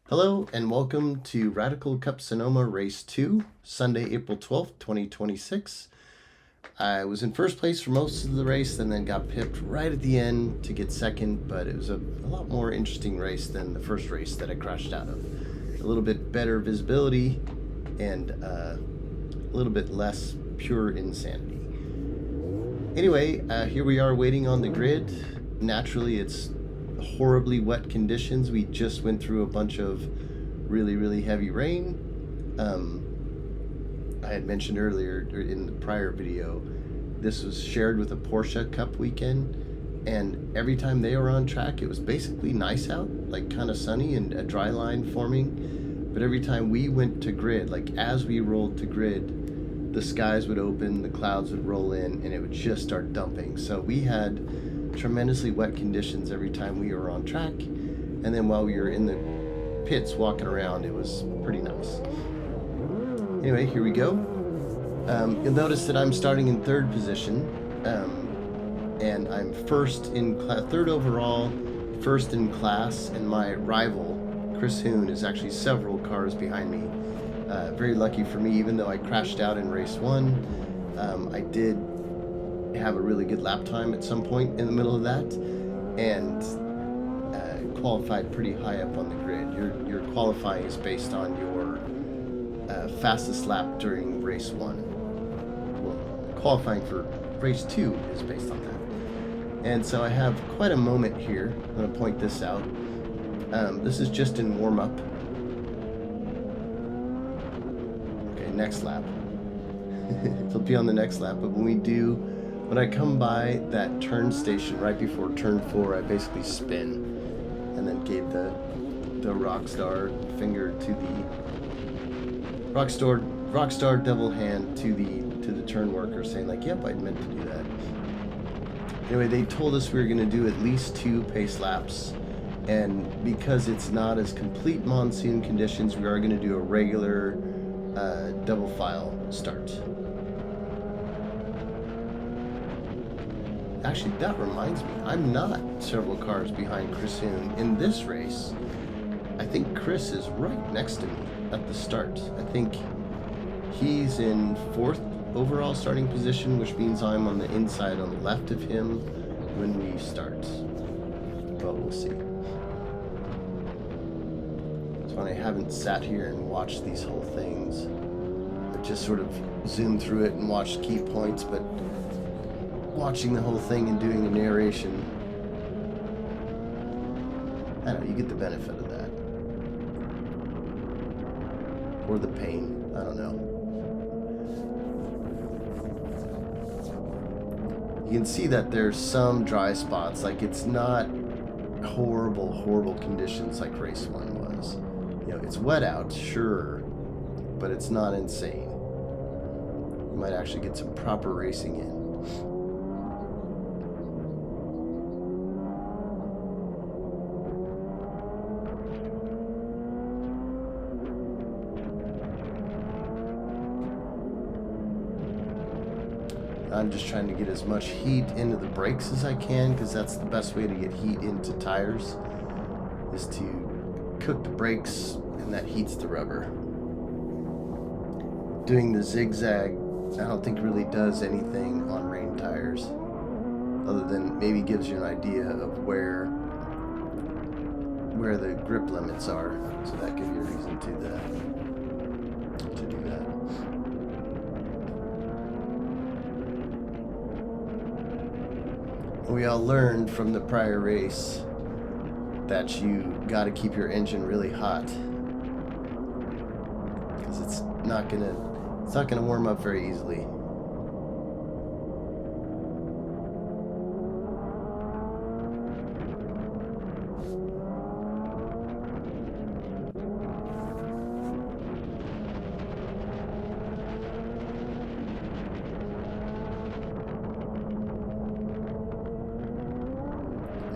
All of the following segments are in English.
Hello and welcome to Radical Cup Sonoma Race 2, Sunday, April 12th, 2026. I was in first place for most of the race and then got pipped right at the end to get second, but it was a lot more interesting race than the first race that I crashed out of. A little bit better visibility and a little bit less pure insanity. Anyway, here we are waiting on the grid. Naturally, it's horribly wet conditions. We just went through a bunch of really heavy rain. I had mentioned earlier in the prior video, this was shared with a Porsche Cup weekend, and every time they were on track it was basically nice out, like kind of sunny and a dry line forming. But every time we went to grid, like as we rolled to grid, the skies would open, the clouds would roll in, and it would just start dumping. So we had tremendously wet conditions every time we were on track, and then while we were in the pits walking around, it was pretty nice. Anyway, here we go. You'll notice that I'm starting in third position, and I'm third overall, first in class, and my rival, Huhn, is actually several cars behind me. Very lucky for me, even though I crashed out in race 1, I did have a really good lap time at some point in the middle of that, and qualified pretty high up on the grid. Your qualifying is based on your fastest lap during race 1. Well, qualifying for race 2 is based on that. And so I have quite a moment here. I'm going to point this out. This is just in warm-up. Okay, next lap. It'll be on the next lap, but when I come by that turn station right before turn 4, I basically spin and then gave the Rockstar finger to the Rockstar devil hand to the turn worker, saying like, yep, I meant to do that. Anyway, they told us we were going to do at least 2 pace laps, and because it's not as complete monsoon conditions, we are going to do a regular double file start. Actually, that reminds me, I'm not several cars behind Huhn in this race. I think Chris is right next to me at the start. I think he's in 4th overall starting position, which means I'm on the inside on the left of him when we start. But we'll see. So I haven't sat here and watched these whole things. I've just sort of zoomed through it and watched key points, but watching the whole thing and doing a narration, I don't know, you get the benefit of that. Or the pain, I don't know. You can see that there's some dry spots, like it's not horrible conditions like race 1 was. You know, it's wet out, sure, but it's not insane. You might actually get some proper racing in. I'm just trying to get as much heat into the brakes as I can, because that's the best way to get heat into tires, is to cook the brakes, and that heats the rubber. Doing the zigzag, I don't think really does anything on rain tires, other than maybe gives you an idea of where the grip limits are, so that gives you a reason to do that. We all learned from the prior race that you got to keep your engine really hot, because it's not gonna warm up very easily.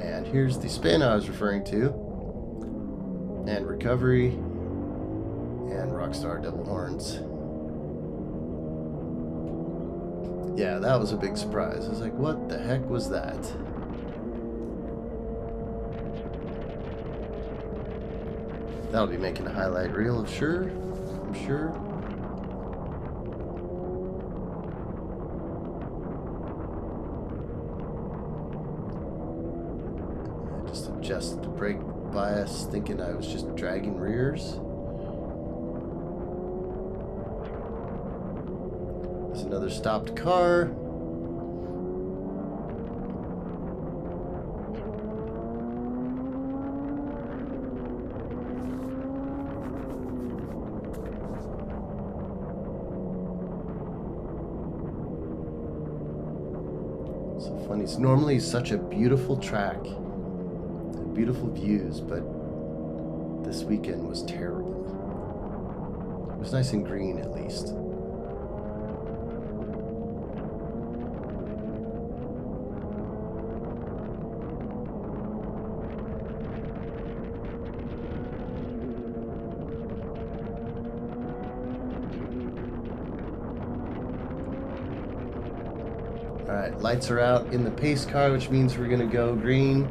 And here's the spin I was referring to, and recovery, and Rockstar double horns. Yeah, that was a big surprise. I was like, what the heck was that? That'll be making a highlight reel, I'm sure. I just adjusted the brake bias, thinking I was just dragging rears. There's another stopped car. So funny. It's normally such a beautiful track, beautiful views, but this weekend was terrible. It was nice and green at least. Alright, lights are out in the pace car, which means we're gonna go green.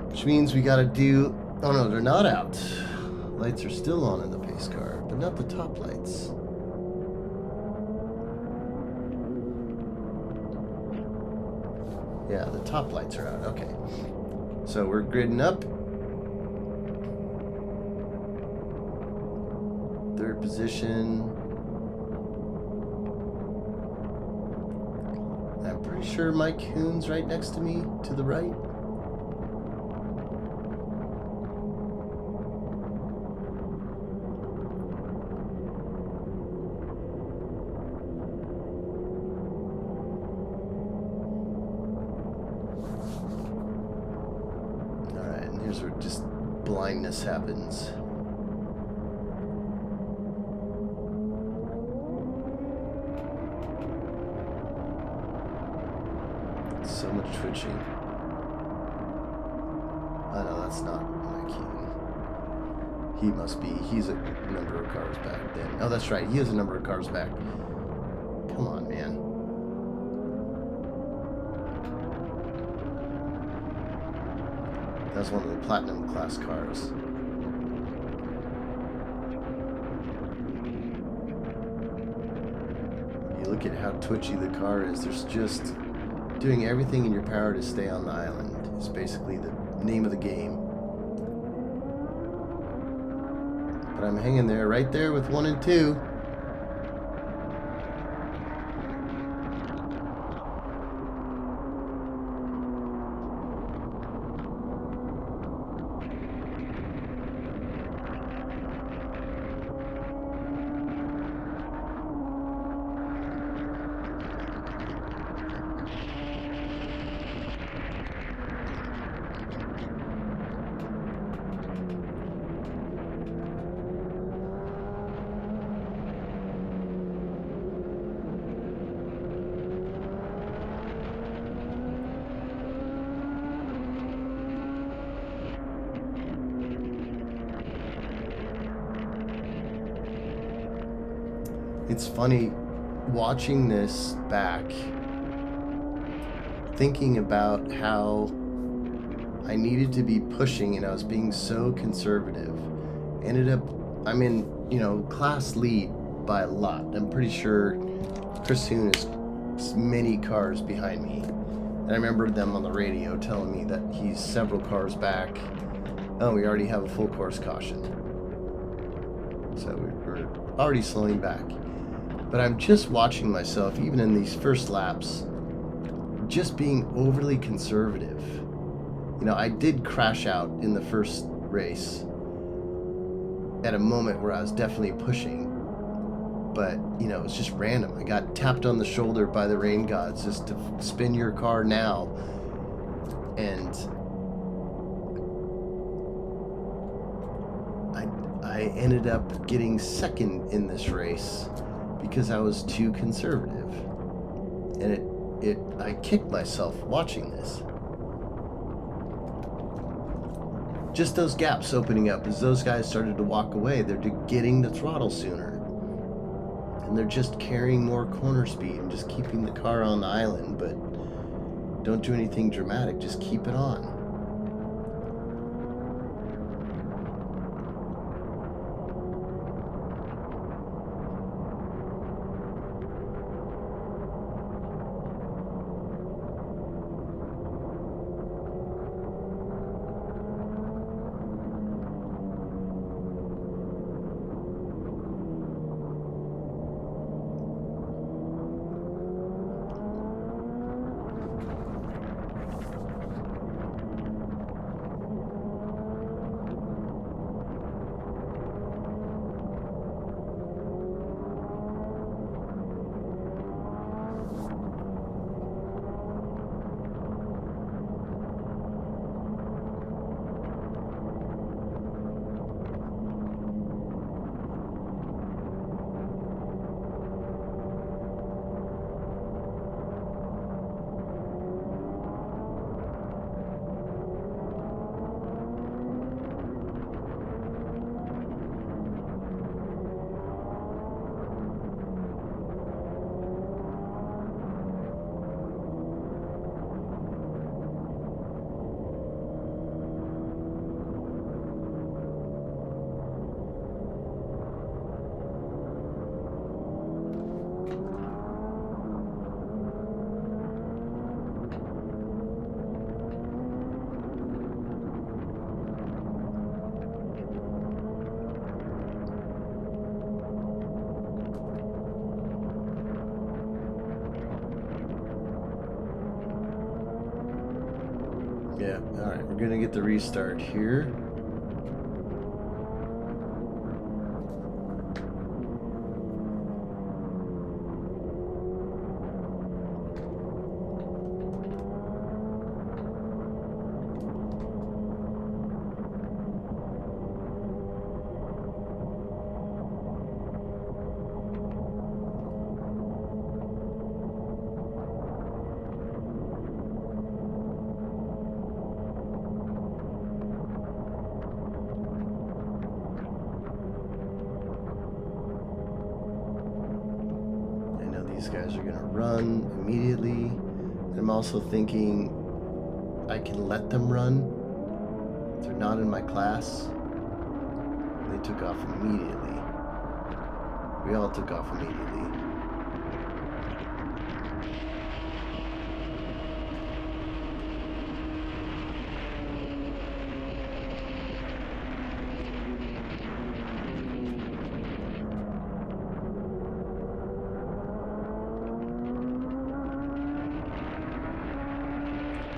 Which means we gotta do... Oh no, they're not out. Lights are still on in the pace car, but not the top lights. Yeah, the top lights are out. Okay. So we're gridding up. Third position. I'm pretty sure Mike Huhn's right next to me, to the right. Alright, and here's where just blindness happens. So much twitching. I know that's not Mike Huhn. He must be. He's a number of cars back then. Oh, that's right. He is a number of cars back. Come on, man. That's one of the platinum class cars. You look at how twitchy the car is. There's just doing everything in your power to stay on the island is basically the name of the game. But I'm hanging there, right there with 1 and 2. It's funny watching this back, thinking about how I needed to be pushing and I was being so conservative. Ended up, I'm in, class lead by a lot. I'm pretty sure Chris Huhn is many cars behind me. And I remember them on the radio telling me that he's several cars back. Oh, we already have a full course caution. So we're already slowing back. But I'm just watching myself, even in these first laps, just being overly conservative. I did crash out in the first race at a moment where I was definitely pushing. But, it was just random. I got tapped on the shoulder by the rain gods just to spin your car now. And I ended up getting second in this race because I was too conservative. And I kicked myself watching this. Just those gaps opening up as those guys started to walk away. They're getting the throttle sooner. And they're just carrying more corner speed and just keeping the car on the island, but don't do anything dramatic, just keep it on. We're gonna get the restart here. These guys are gonna run immediately. I'm also thinking I can let them run. They're not in my class. They took off immediately. We all took off immediately.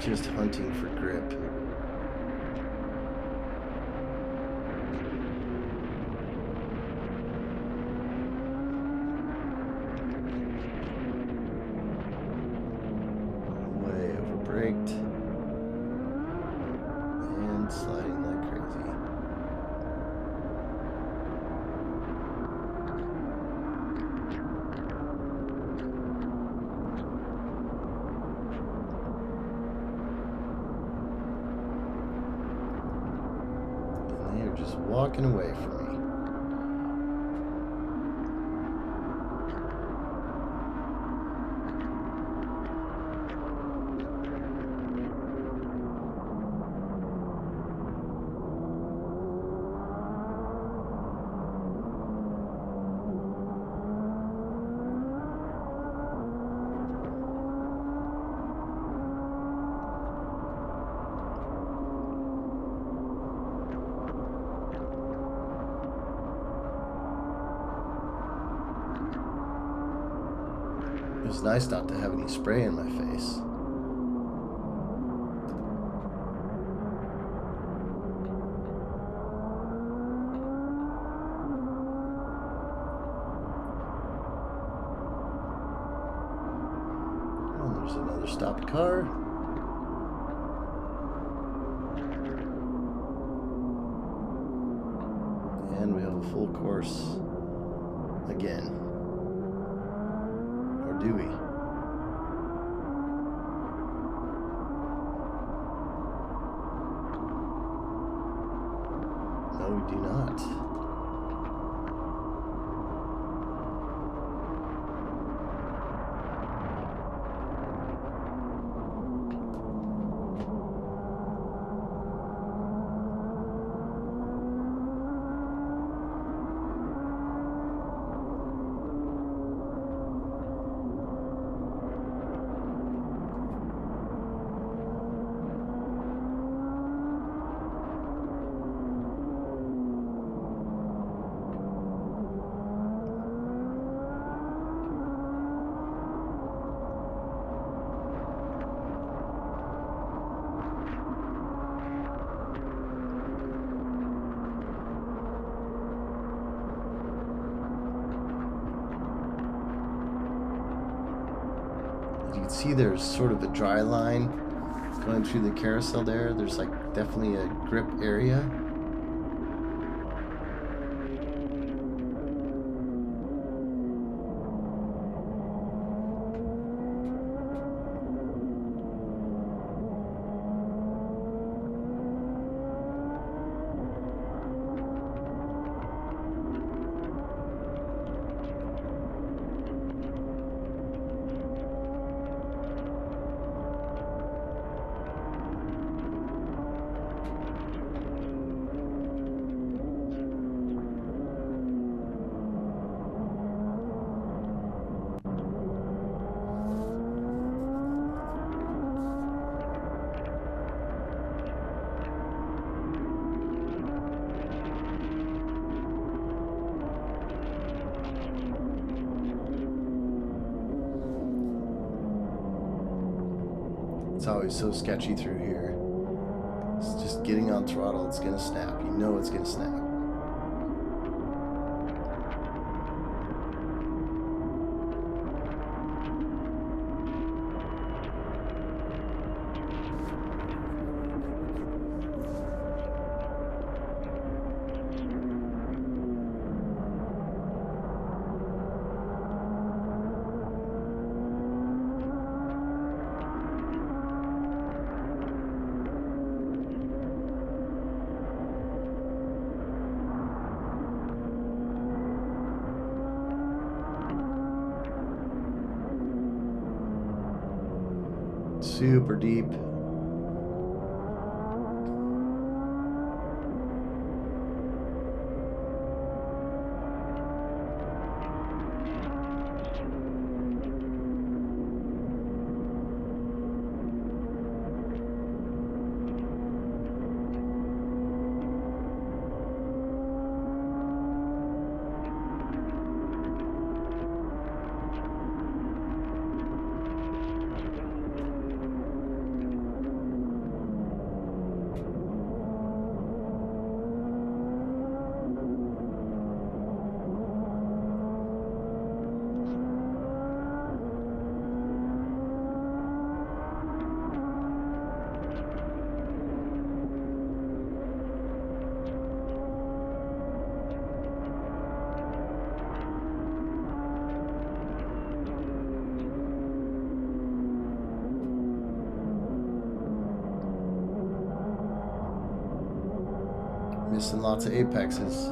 Just hunting for grip. Way overbraked. And sliding like crazy. Just walking away from me. It's nice not to have any spray in my face. And there's another stopped car. And we have a full course again. Do we? No, we do not. You can see there's sort of a dry line going through the carousel there. There's like definitely a grip area. It's always so sketchy through here. It's getting on throttle, it's gonna snap. You know it's gonna snap. Super deep. Missing lots of apexes.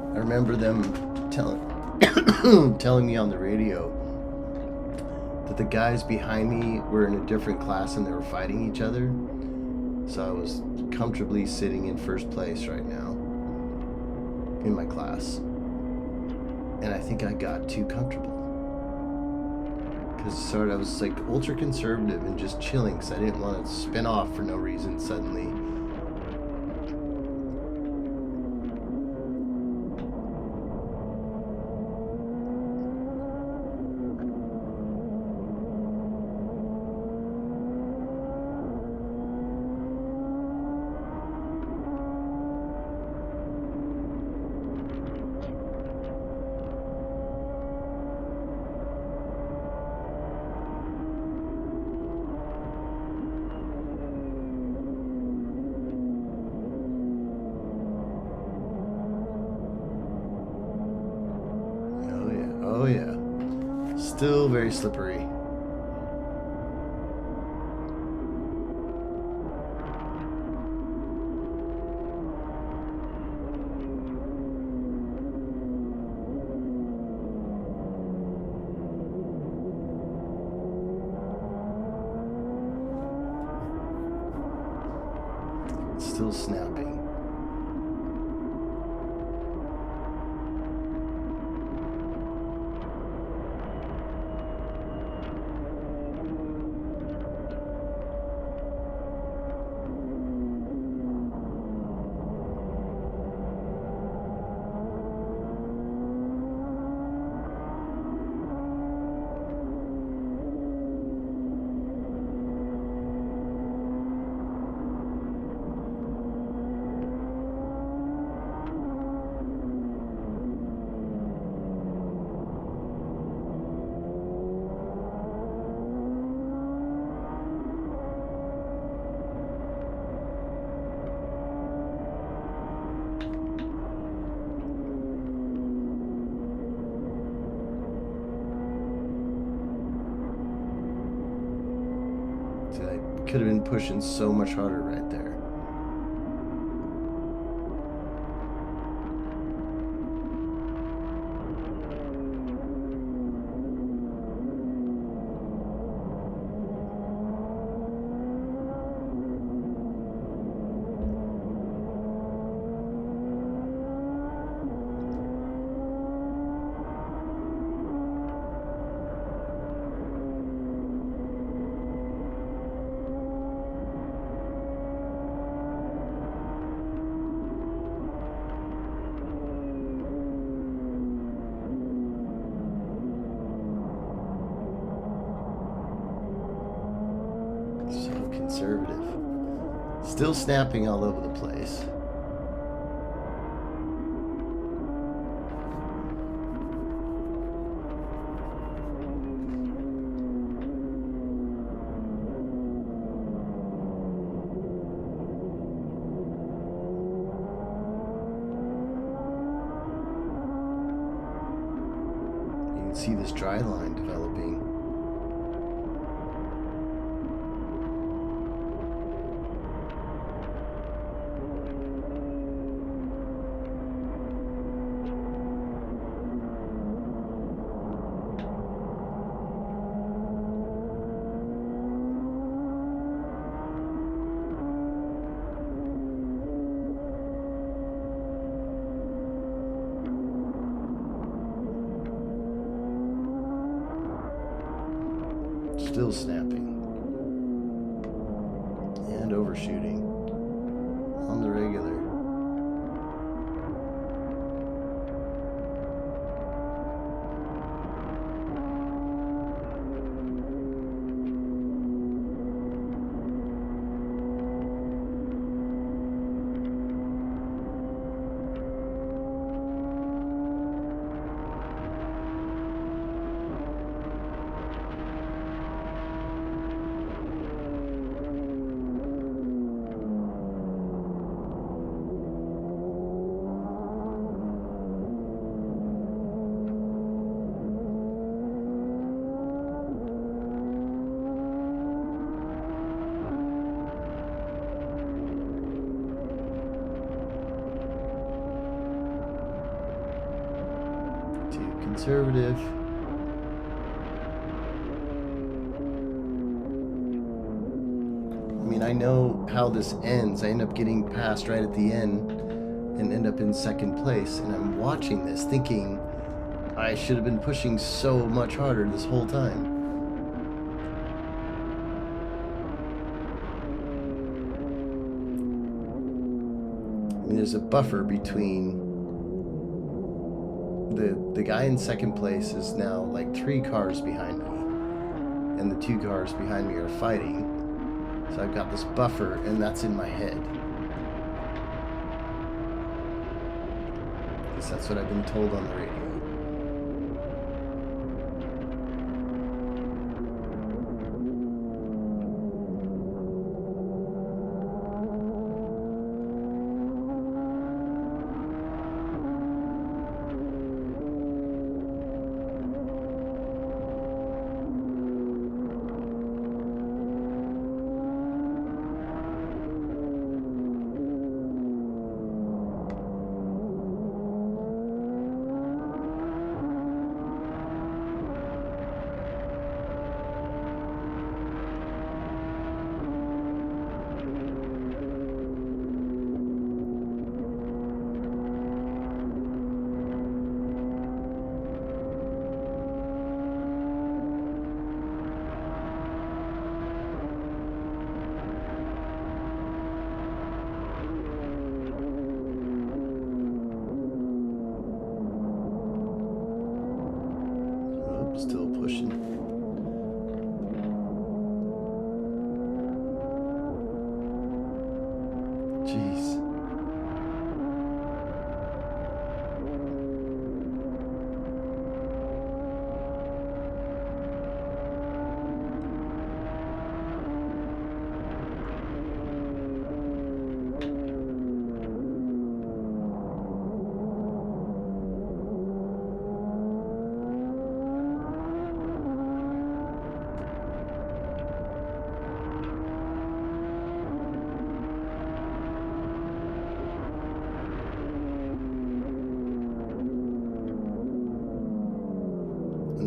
I remember them telling me on the radio that the guys behind me were in a different class and they were fighting each other. So I was comfortably sitting in first place right now in my class. And I think I got too comfortable. Because I was like ultra conservative and just chilling because I didn't want to spin off for no reason suddenly. Oh yeah, still very slippery. Still snapping. could have been pushing so much harder right there. So conservative. Still snapping all over the place. You can see this dry line developing. Still snapping and overshooting on the regular. Too conservative. I mean, I know how this ends. I end up getting past right at the end and end up in second place. And I'm watching this thinking I should have been pushing so much harder this whole time. I mean, there's a buffer between the guy in second place is now like 3 cars behind me, and the 2 cars behind me are fighting. So I've got this buffer, and that's in my head. At least that's what I've been told on the radio. Still pushing. Jeez.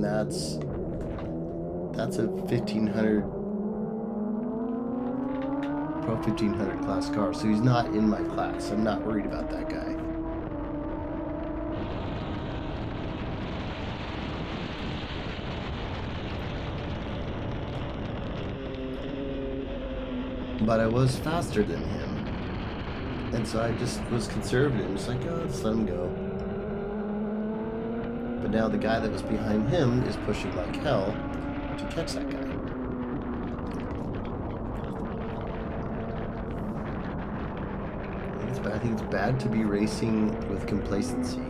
and that's a 1500 Pro 1500 class car, so he's not in my class. I'm not worried about that guy. But I was faster than him, and so I just was conservative. It's like, oh, let's let him go. But now the guy that was behind him is pushing like hell to catch that guy. I think it's bad to be racing with complacency.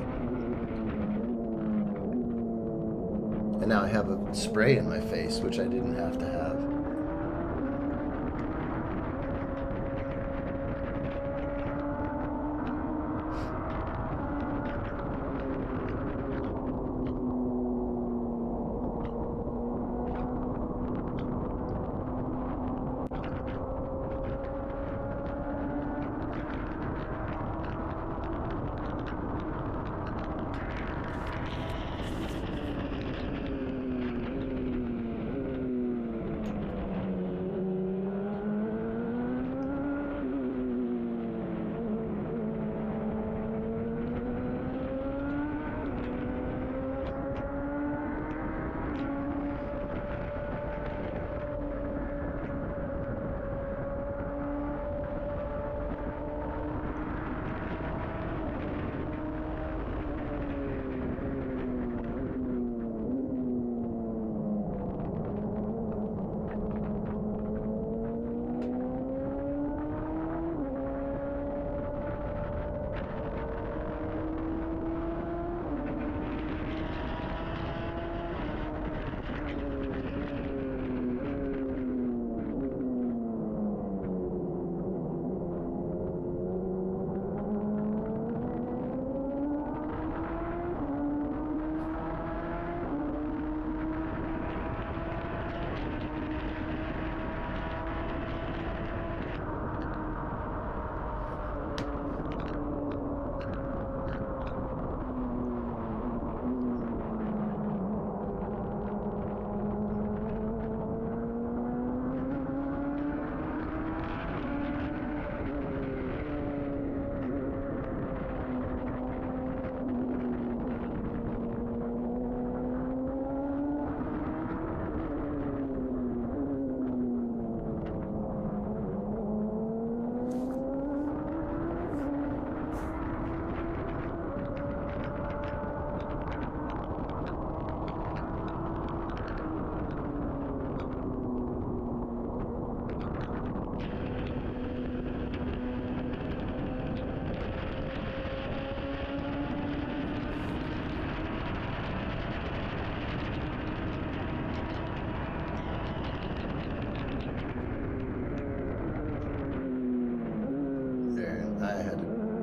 And now I have a spray in my face, which I didn't have to have.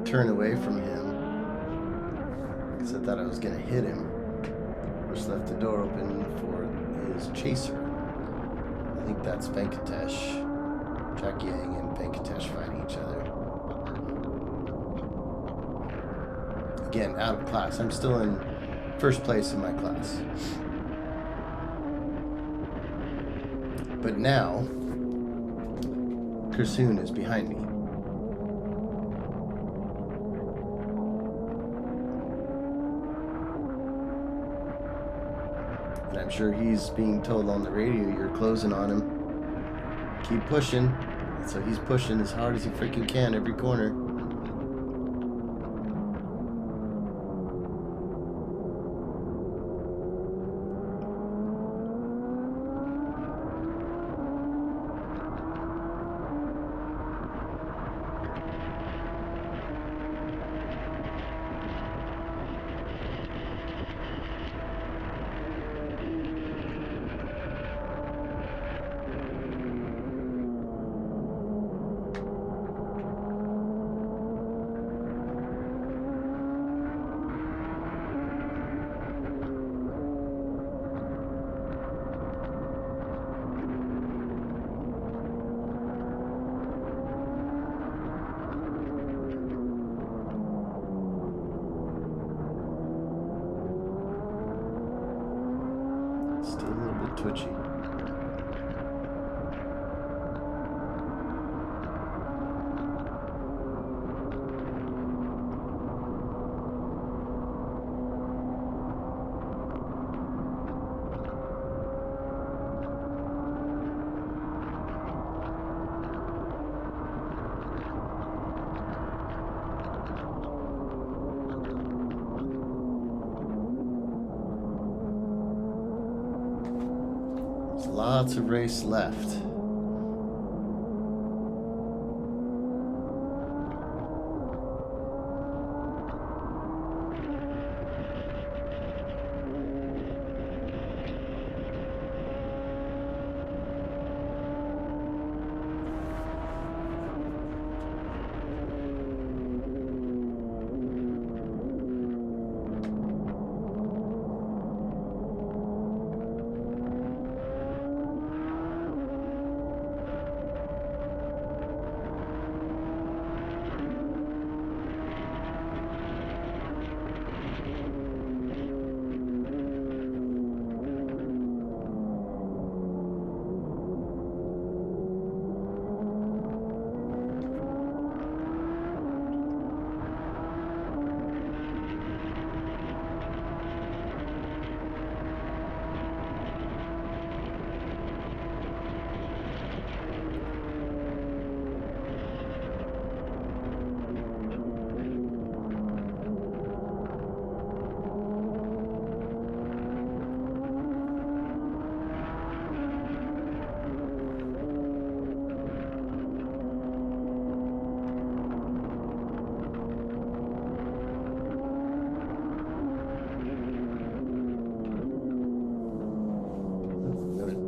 Turn away from him because I thought I was going to hit him, which left the door open for his chaser. I think that's Venkatesh. Jack Yang and Venkatesh fighting each other. Again, out of class. I'm still in first place in my class. But now, Huhn is behind me. I'm sure he's being told on the radio, you're closing on him. Keep pushing. So he's pushing as hard as he freaking can every corner. twitchy. Lots of race left.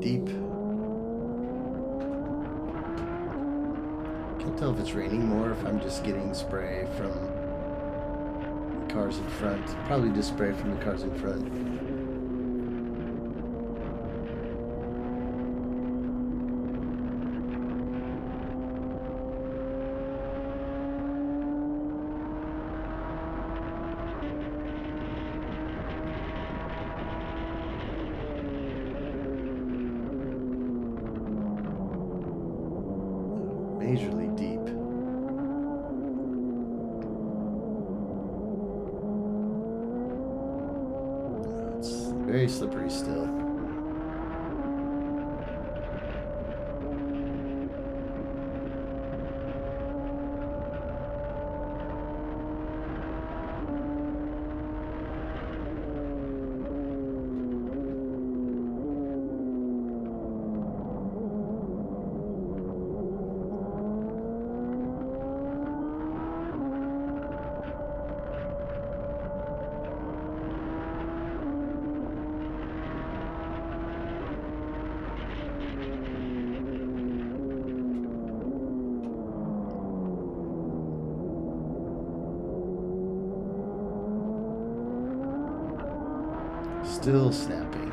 Deep. Can't tell if it's raining more, if I'm just getting spray from the cars in front. Probably just spray from the cars in front. Majorly deep. It's very slippery still. Still snapping.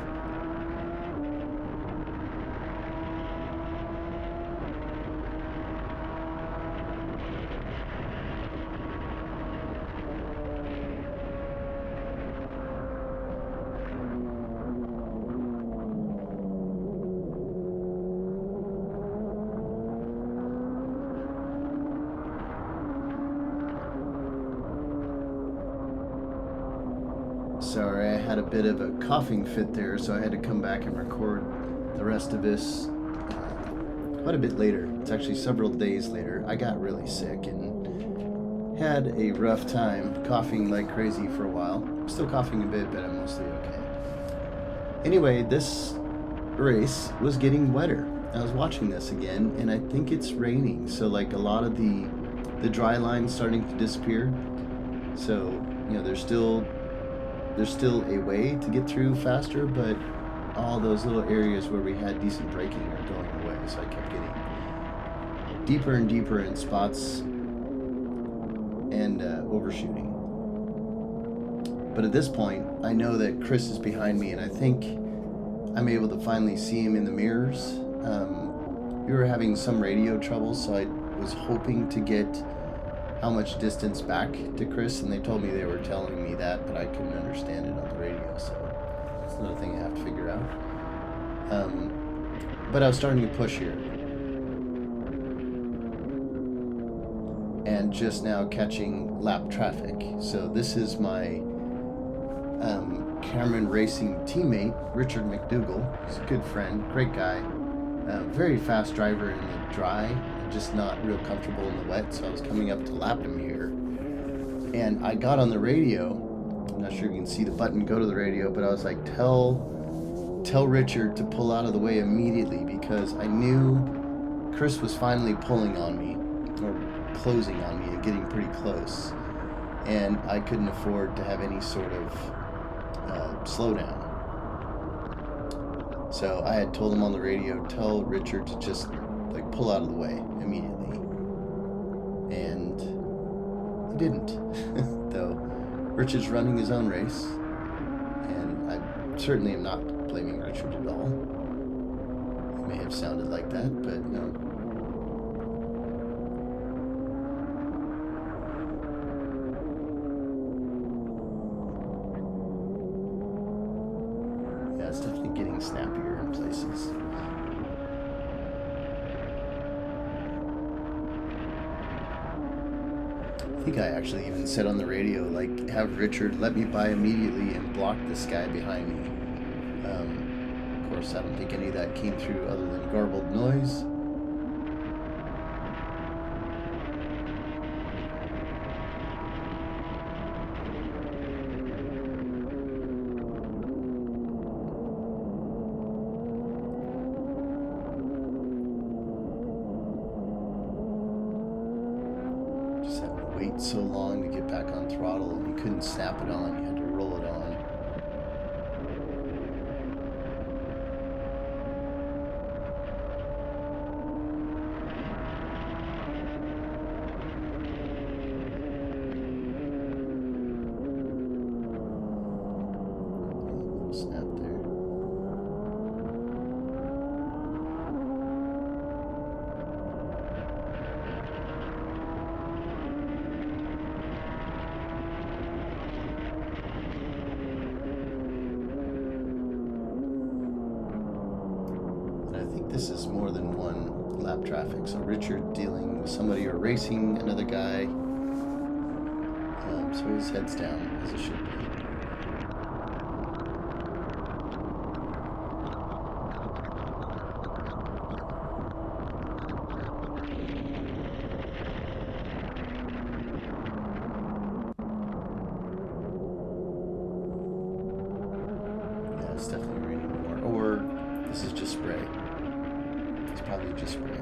Sorry, I had a bit of a coughing fit there, so I had to come back and record the rest of this quite a bit later. It's actually several days later. I got really sick and had a rough time coughing like crazy for a while. I'm still coughing a bit, but I'm mostly okay. Anyway, this race was getting wetter. I was watching this again, and I think it's raining, so like a lot of the dry line's starting to disappear. So, you know, there's still a way to get through faster, but all those little areas where we had decent braking are going away. So I kept getting deeper and deeper in spots and overshooting. But at this point, I know that Chris is behind me, and I think I'm able to finally see him in the mirrors. We were having some radio trouble, so I was hoping to get how much distance back to Chris, and they told me they were telling me that, but I couldn't understand it on the radio, so that's another thing I have to figure out. But I was starting to push here. And just now catching lap traffic. So this is my Cameron Racing teammate, Richard McDougall. He's a good friend, great guy. Very fast driver in the dry, just not real comfortable in the wet. So I was coming up to lap him here. And I got on the radio. I'm not sure if you can see the button go to the radio, but I was like, tell Richard to pull out of the way immediately, because I knew Chris was finally pulling on me, or closing on me and getting pretty close, and I couldn't afford to have any sort of slowdown. So I had told him on the radio, tell Richard to just like pull out of the way immediately, and he didn't. Though Richard's running his own race, and I certainly am not blaming Richard at all. It may have sounded like that, but no. Yeah, it's definitely getting snappier in places. I think I actually even said on the radio, like, have Richard let me by immediately and block this guy behind me. Of course, I don't think any of that came through other than garbled noise. Just having to wait so long to get back on throttle, and you couldn't snap it on, you had to roll it on. Snap there. And I think this is more than one lap traffic. So Richard dealing with somebody or racing another guy. So his head's down, as it should be. It's definitely raining more. Or this is just spray. It's probably just spray.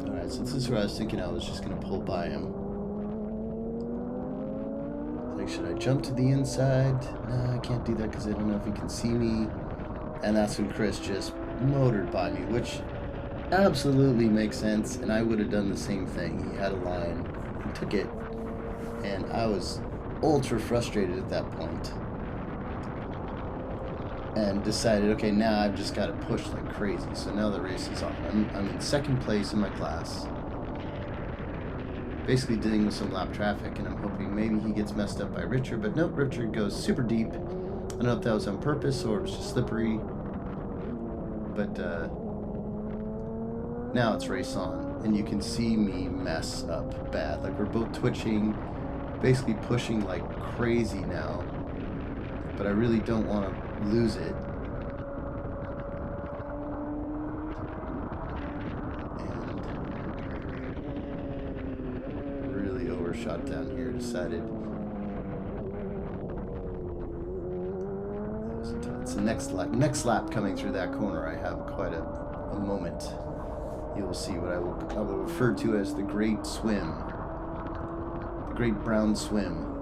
Alright, so this is where I was thinking I was just going to pull by him. Like, should I jump to the inside? No, I can't do that because I don't know if he can see me. And that's when Chris just motored by me, which absolutely makes sense, and I would have done the same thing. He had a line, he took it, and I was ultra frustrated at that point, and decided, okay, now I've just got to push like crazy. So now the race is on. I'm in second place in my class, basically dealing with some lap traffic, and I'm hoping maybe he gets messed up by Richard, but nope, Richard goes super deep. I don't know if that was on purpose or it was just slippery, but now it's race on, and you can see me mess up bad. Like, we're both twitching, basically pushing like crazy now, but I really don't want to lose it. And really overshot down here, decided. It's the next lap coming through that corner. I have quite a moment. You'll see what I will refer to as the Great Swim, the Great Brown Swim.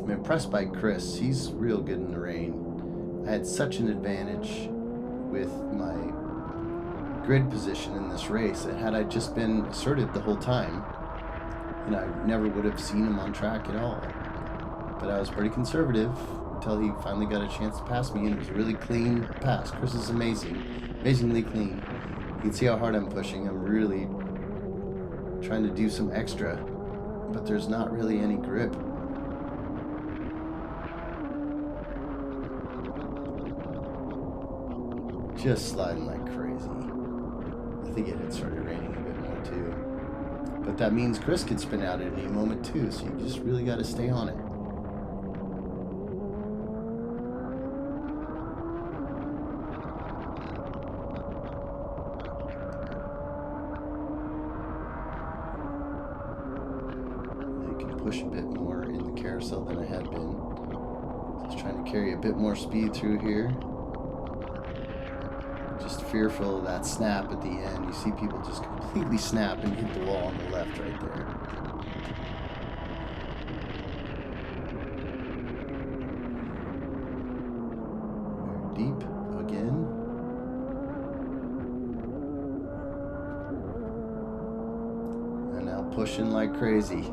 I'm impressed by Chris. He's real good in the rain. I had such an advantage with my grid position in this race that had I just been assertive the whole time, I never would have seen him on track at all. But I was pretty conservative until he finally got a chance to pass me, and it was a really clean pass. Chris is amazingly clean. can see how hard I'm pushing. I'm really trying to do some extra, but there's not really any grip. Just sliding like crazy. I think it had started raining a bit more too. But that means Chris could spin out at any moment too, so you just really got to stay on it. Push a bit more in the carousel than I had been. Just trying to carry a bit more speed through here. Just fearful of that snap at the end. You see people just completely snap and hit the wall on the left right there. Very deep again. And now pushing like crazy.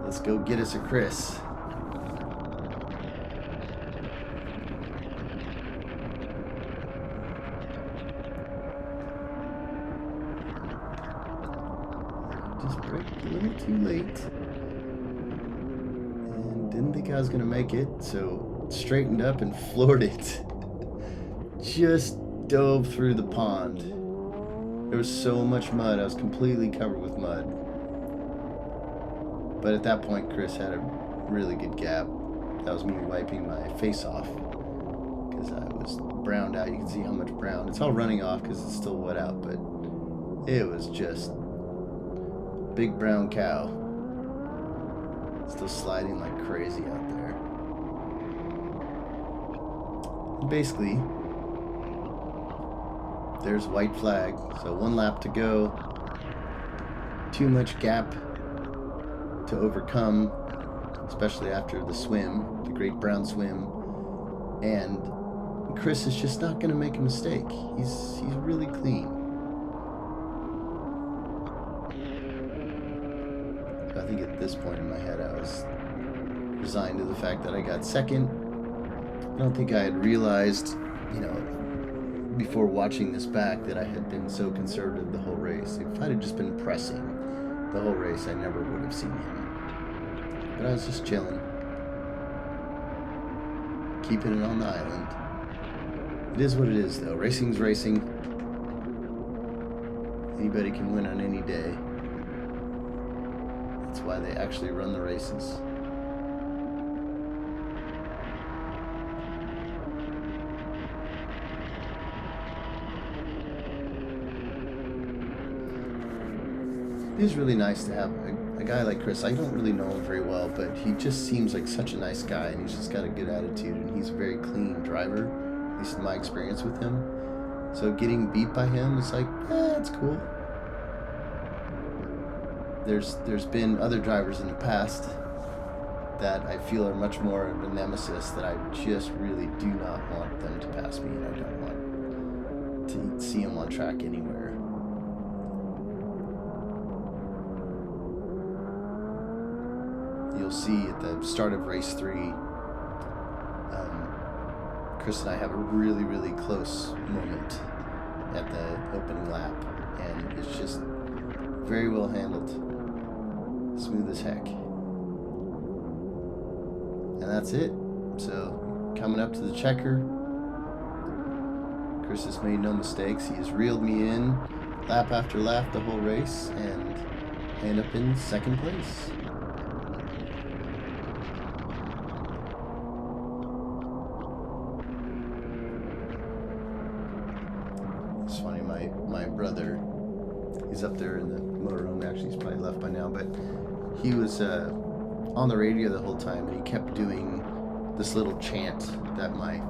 Let's go get us a Chris. Just braked a little too late. And didn't think I was going to make it, so straightened up and floored it. Just dove through the pond. There was so much mud, I was completely covered with mud. But at that point, Chris had a really good gap. That was me wiping my face off because I was browned out. You can see how much brown. It's all running off because it's still wet out, but it was just big brown cow. Still sliding like crazy out there. And basically, there's white flag. So 1 lap to go. Too much gap to overcome, especially after the swim, the great brown swim, and Chris is just not going to make a mistake. He's really clean. So I think at this point in my head I was resigned to the fact that I got second. I don't think I had realized, before watching this back, that I had been so conservative the whole race. If I had just been pressing the whole race, I never would have seen him. But I was just chilling, keeping it on the island. It is what it is, though. Racing's racing. Anybody can win on any day. That's why they actually run the races. It is really nice to have a guy like Chris. I don't really know him very well, but he just seems like such a nice guy, and he's just got a good attitude, and he's a very clean driver, at least in my experience with him. So getting beat by him is like, it's cool. There's been other drivers in the past that I feel are much more of a nemesis that I just really do not want them to pass me, and I don't want to see them on track anywhere. You'll see at the start of race 3, Chris and I have a really, really close moment at the opening lap, and it's just very well handled, smooth as heck. And that's it. So coming up to the checker, Chris has made no mistakes. He has reeled me in lap after lap the whole race, and I end up in second place. It's funny, my brother, he's up there in the motorhome. Actually, he's probably left by now, but he was on the radio the whole time, and he kept doing this little chant that my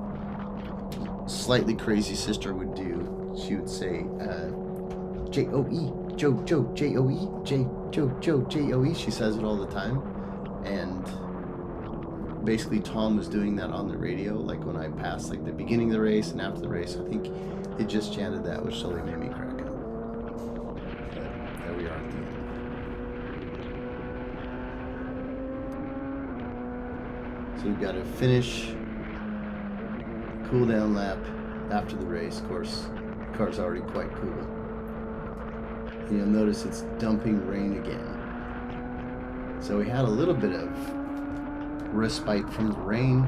slightly crazy sister would do. She would say, J-O-E, Joe, J-O-E, Joe, J-O-E. She says it all the time. And basically Tom was doing that on the radio, like when I passed like the beginning of the race and after the race. I think it just chanted that, which totally made me crack up. But there we are at the end. So we've got to finish cool down lap after the race. Of course, The car's already quite cool. And you'll notice it's dumping rain again. So we had a little bit of respite from the rain,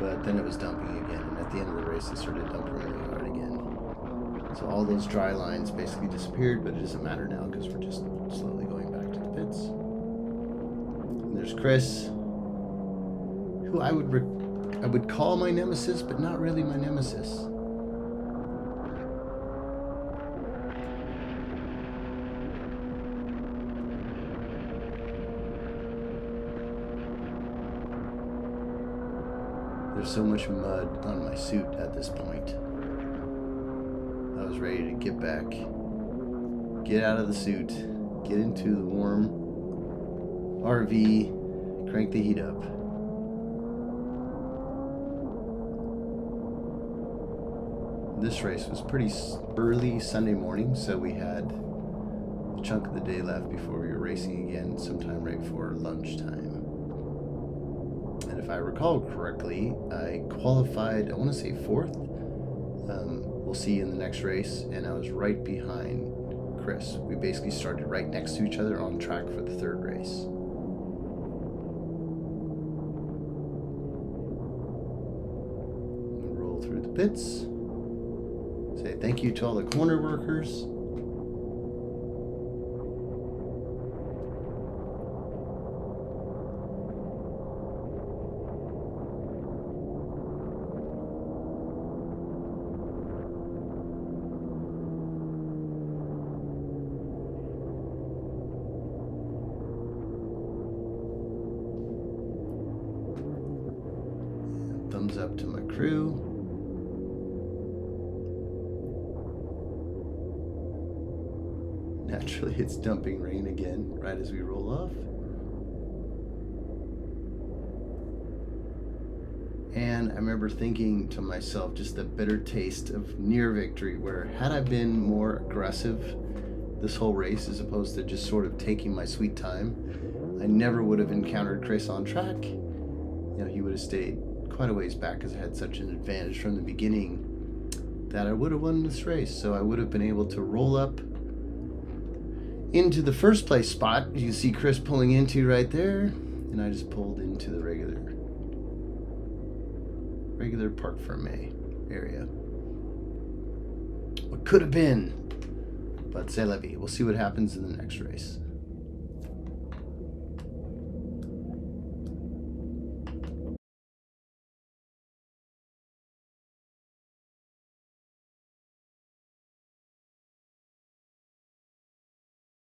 but then it was dumping again, and at the end of the race it started dumping really hard again. So all those dry lines basically disappeared, but it doesn't matter now because we're just slowly going back to the pits. And there's Chris, who I would call my nemesis, but not really my nemesis. There's so much mud on my suit at this point. I was ready to get back, get out of the suit, get into the warm RV, crank the heat up. This race was pretty early Sunday morning, so we had a chunk of the day left before we were racing again, sometime right before lunchtime. And if I recall correctly, I qualified, I want to say 4th. We'll see in the next race, and I was right behind Chris. We basically started right next to each other on track for the 3rd race. We'll roll through the pits. Say thank you to all the corner workers. Thumbs up to my crew. Naturally, it's dumping rain again right as we roll off. And I remember thinking to myself, just the bitter taste of near victory, where had I been more aggressive this whole race as opposed to just sort of taking my sweet time, I never would have encountered Chris on track. You know, he would have stayed quite a ways back because I had such an advantage from the beginning that I would have won this race. So I would have been able to roll up into the first place spot. You can see Chris pulling into right there, and I just pulled into the regular Parc Fermé area. What could have been, but c'est la vie. We'll see what happens in the next race.